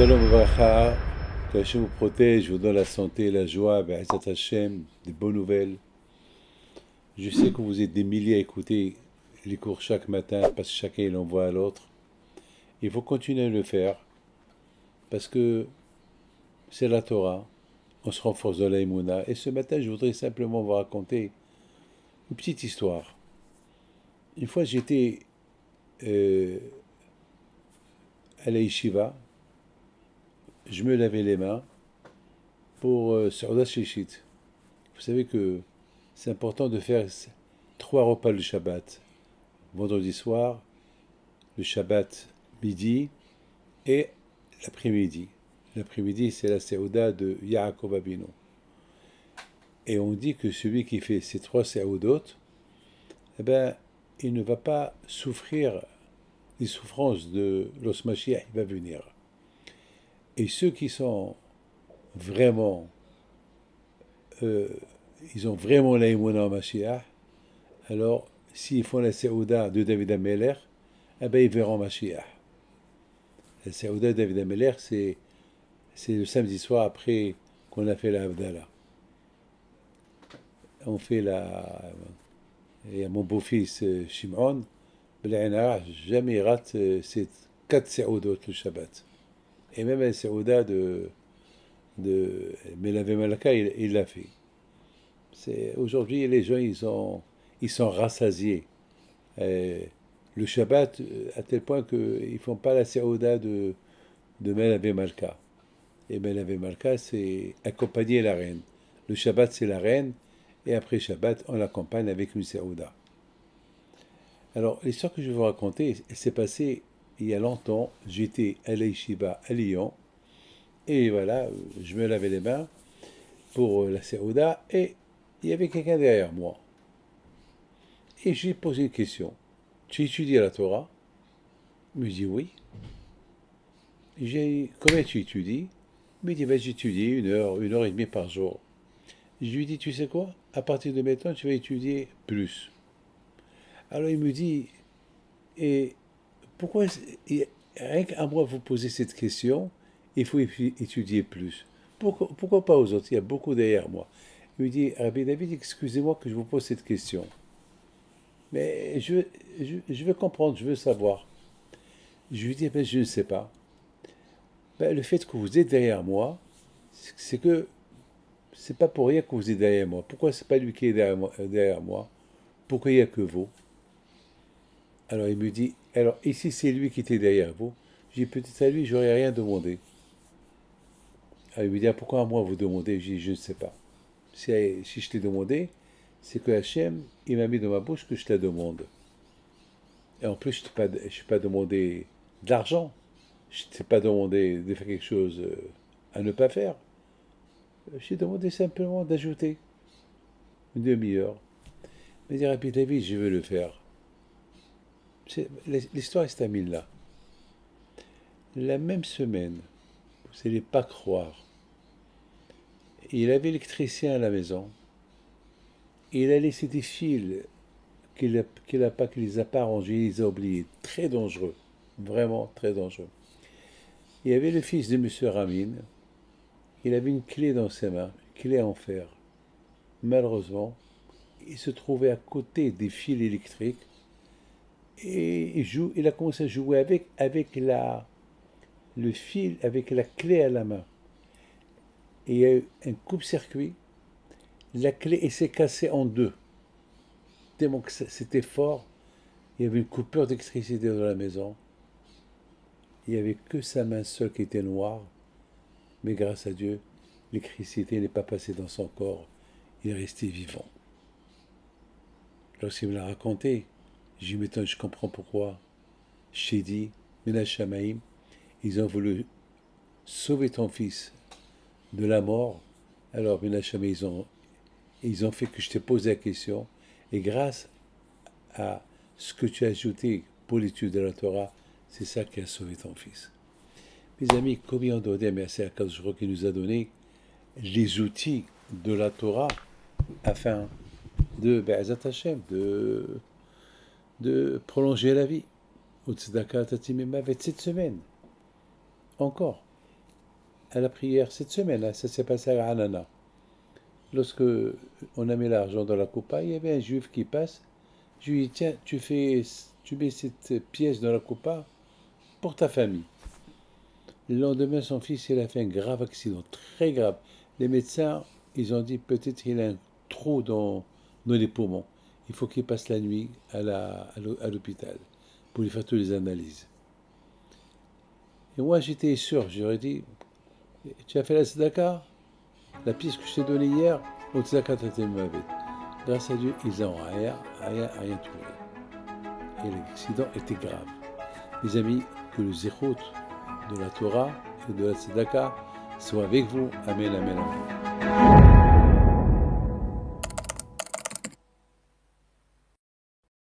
Shalom Avracha, que Hachem vous protège, vous donne la santé, la joie, Be'ezat Hachem, des bonnes nouvelles. Je sais que vous êtes des milliers à écouter les cours chaque matin parce que chacun l'envoie à l'autre. Il faut continuer à le faire parce que c'est la Torah, on se renforce dans la Emouna. Et ce matin, je voudrais simplement vous raconter une petite histoire. Une fois, j'étais euh, à la Yeshiva, je me lavais les mains pour Seudat Shishit. Vous savez que c'est important de faire 3 repas le Shabbat. Vendredi soir, le Shabbat midi et l'après-midi. L'après-midi, c'est la Séouda de Yaakov Abinu. Et on dit que celui qui fait ces 3 séoudot, eh ben, il ne va pas souffrir des souffrances de l'os Mashiach, il va venir. Et ceux qui sont vraiment, euh, ils ont vraiment la Emouna en Mashiach, alors s'ils font la Séouda de David Ameler, eh ben, ils verront Mashiach. La Séouda de David Ameler, c'est le samedi soir après qu'on a fait la Havdalah. On fait la. Il y a mon beau-fils Shimon, jamais il rate ces 4 séoudot le Shabbat. Et même la séouda de Melavé Malaka, il l'a fait. Aujourd'hui, les gens, ils sont rassasiés. Le Shabbat, à tel point qu'ils ne font pas la séouda de Melavé Malka. Et Melavé Malka, c'est accompagner la reine. Le Shabbat, c'est la reine. Et après Shabbat, on l'accompagne avec une séouda. Alors, l'histoire que je vais vous raconter, elle s'est passée il y a longtemps. J'étais à l'Aïshiva à Lyon. Et voilà, je me lavais les mains pour la séouda. Et il y avait quelqu'un derrière moi. Et j'ai posé une question. Tu étudies la Torah? Il me dit oui. J'ai combien tu étudies? Il me dit ben, j'étudie 1 heure et demie par jour. Je lui dis tu sais quoi? À partir de maintenant, tu vas étudier plus. Alors il me dit et pourquoi, rien qu'à moi vous poser cette question, il faut étudier plus. Pourquoi pas aux autres? Il y a beaucoup derrière moi. Il me dit, Rabbi David, excusez-moi que je vous pose cette question. Mais je veux comprendre, je veux savoir. Je lui dis, ben, je ne sais pas. Ben, le fait que vous êtes derrière moi, c'est que c'est pas pour rien que vous êtes derrière moi. Pourquoi c'est pas lui qui est derrière moi? Pourquoi il n'y a que vous? Alors il me dit, alors ici c'est lui qui était derrière vous. J'ai dit, peut-être à lui, j'aurais rien demandé. Alors il me dit, ah, pourquoi à moi vous demandez? J'ai dit, je ne sais pas. Si je t'ai demandé, c'est que Hachem, il m'a mis dans ma bouche que je te la demande. Et en plus, je ne t'ai pas demandé de l'argent. Je ne t'ai pas demandé de faire quelque chose à ne pas faire. J'ai demandé simplement d'ajouter une demi-heure. Il m'a dit, Rabbi David, je veux le faire. L'histoire se termine là. La même semaine, vous n'allez pas croire, il avait l'électricien à la maison. Et il a laissé des fils qu'il les a pas rangés, il les a oubliés. Très dangereux. Vraiment très dangereux. Il y avait le fils de M. Ramin. Il avait une clé dans ses mains, une clé en fer. Malheureusement, il se trouvait à côté des fils électriques et il a commencé à jouer avec le fil, avec la clé à la main. Et il y a eu un coupe-circuit. La clé s'est cassée en deux. Tellement que c'était fort. Il y avait une coupure d'électricité dans la maison. Il n'y avait que sa main seule qui était noire. Mais grâce à Dieu, l'électricité n'est pas passée dans son corps. Il est resté vivant. Lorsqu'il me l'a raconté, j'ai dit, maintenant je comprends pourquoi. J'ai dit, Menachamaïm, ils ont voulu sauver ton fils de la mort. Alors, Menachamaïm, ils ont fait que je t'ai posé la question. Et grâce à ce que tu as ajouté pour l'étude de la Torah, c'est ça qui a sauvé ton fils. Mes amis, combien on doit dire merci à Kadosh Baruch Hu qui nous a donné les outils de la Torah afin de Be'ezat Hashem, de prolonger la vie. Au Tzedaka Tatimim avec cette semaine. Encore. à la prière cette semaine, hein, ça s'est passé à Anana. Lorsque on a mis l'argent dans la coupa, il y avait un juif qui passe. Je lui dis, tiens, tu mets cette pièce dans la coupa pour ta famille. Le lendemain, son fils, il a fait un grave accident, très grave. Les médecins, ils ont dit peut-être qu'il a un trou dans les poumons. Il faut qu'il passe la nuit à l'hôpital pour lui faire toutes les analyses. Et moi, j'étais sûr, j'aurais dit, tu as fait la tzedaka? La pièce que je t'ai donnée hier, au tzedaka Tatemavit. Grâce à Dieu, ils n'ont rien trouvé. Et l'accident était grave. Mes amis, que le zérout de la Torah et de la tzedaka soit avec vous. Amen, amen, amen.